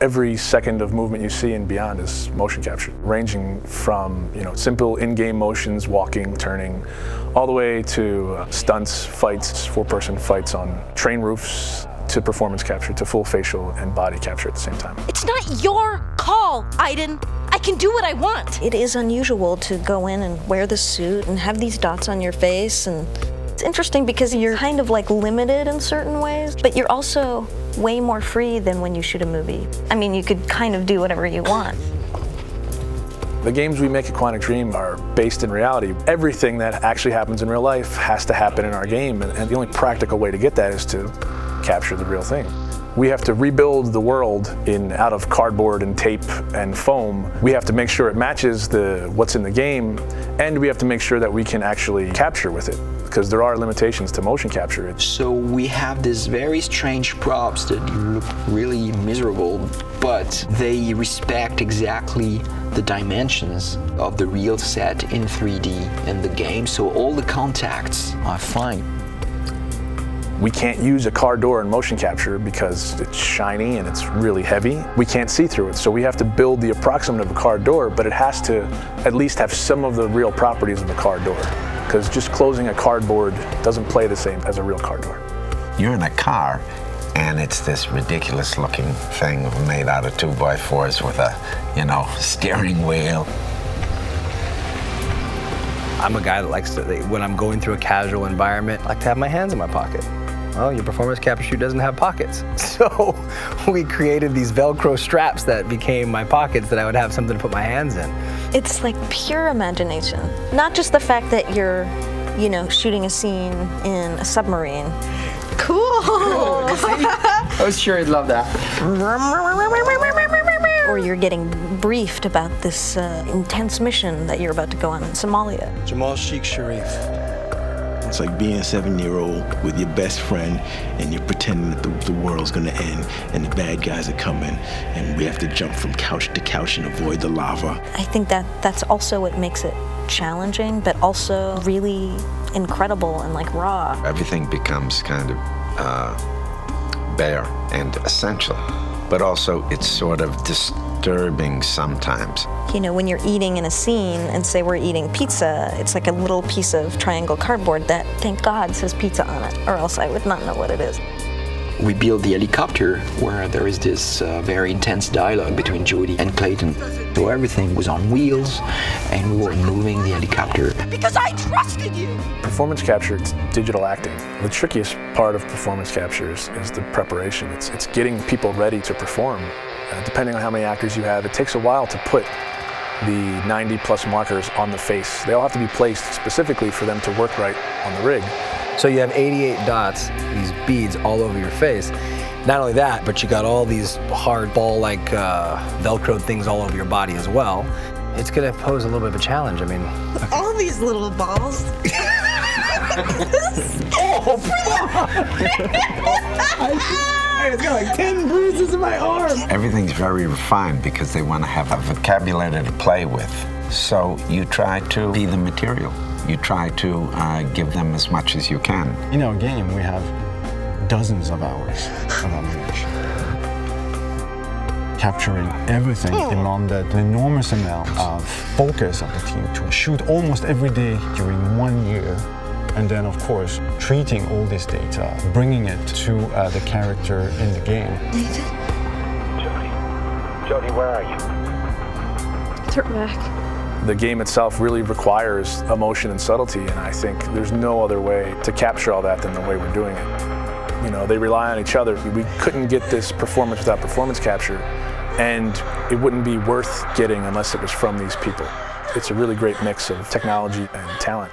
Every second of movement you see and beyond is motion capture, ranging from simple in-game motions, walking, turning, all the way to stunts, fights, four-person fights on train roofs, to performance capture, to full facial and body capture at the same time. It's not your call, Aiden. I can do what I want. It is unusual to go in and wear the suit and have these dots on your face, and it's interesting because you're kind of like limited in certain ways, but you're also way more free than when you shoot a movie. I mean, you could kind of do whatever you want. The games we make at Quantic Dream are based in reality. Everything that actually happens in real life has to happen in our game, and the only practical way to get that is to capture the real thing. We have to rebuild the world out of cardboard and tape and foam. We have to make sure it matches what's in the game, and we have to make sure that we can actually capture with it, because there are limitations to motion capture. So we have these very strange props that look really miserable, but they respect exactly the dimensions of the real set in 3D in the game, so all the contacts are fine. We can't use a car door in motion capture because it's shiny and it's really heavy. We can't see through it, so we have to build the approximate of a car door, but it has to at least have some of the real properties of a car door, because just closing a cardboard doesn't play the same as a real car door. You're in a car, and it's this ridiculous looking thing made out of 2x4s with a, steering wheel. I'm a guy that likes to, when I'm going through a casual environment, I like to have my hands in my pocket. Well, your performance capture shoot doesn't have pockets. So we created these Velcro straps that became my pockets that I would have something to put my hands in. It's like pure imagination. Not just the fact that you're, shooting a scene in a submarine. Cool. I was sure you'd love that. Or you're getting briefed about this intense mission that you're about to go on in Somalia. Jamal Sheikh Sharif. It's like being a 7-year-old with your best friend and you're pretending that the world's gonna end and the bad guys are coming and we have to jump from couch to couch and avoid the lava. I think that's also what makes it challenging, but also really incredible and like raw. Everything becomes kind of bare and essential, but also it's sort of disturbing sometimes. When you're eating in a scene and say we're eating pizza, it's like a little piece of triangle cardboard that, thank God, says pizza on it, or else I would not know what it is. We built the helicopter where there is this very intense dialogue between Jody and Clayton. So everything was on wheels and we were moving the helicopter. Because I trusted you! Performance capture, it's digital acting. The trickiest part of performance capture is the preparation. It's getting people ready to perform. Depending on how many actors you have, it takes a while to put the 90+ markers on the face. They all have to be placed specifically for them to work right on the rig. So you have 88 dots, these beads all over your face. Not only that, but you got all these hard ball-like Velcro things all over your body as well. It's gonna pose a little bit of a challenge, I mean. All these little balls. It's got like 10 bruises in my arm. Everything's very refined because they want to have a vocabulary to play with. So you try to be the material. You try to give them as much as you can. In our game, we have dozens of hours of ammunition. Capturing everything demanded an enormous amount of focus of the team to shoot almost every day during 1 year. And then, of course, treating all this data, bringing it to the character in the game. Nathan? Jody, where are you? Turn back. The game itself really requires emotion and subtlety, and I think there's no other way to capture all that than the way we're doing it. They rely on each other. We couldn't get this performance without performance capture, and it wouldn't be worth getting unless it was from these people. It's a really great mix of technology and talent.